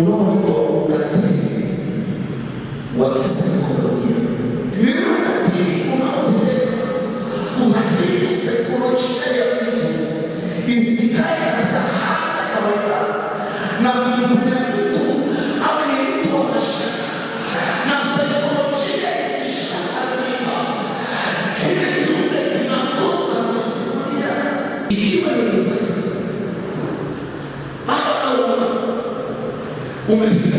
unaoitwa ukatili wa kisaikolojia. Ni ukatili unaotendeka kuharibu saikolojia ya mtu isikae katika hali ya kawaida na kumfanya mtu awe ni mtu wa mashaka. Na saikolojia ikishaharibika, kile kiumbe kinakosa kufikiria. Ikiwa ni mzazi umefika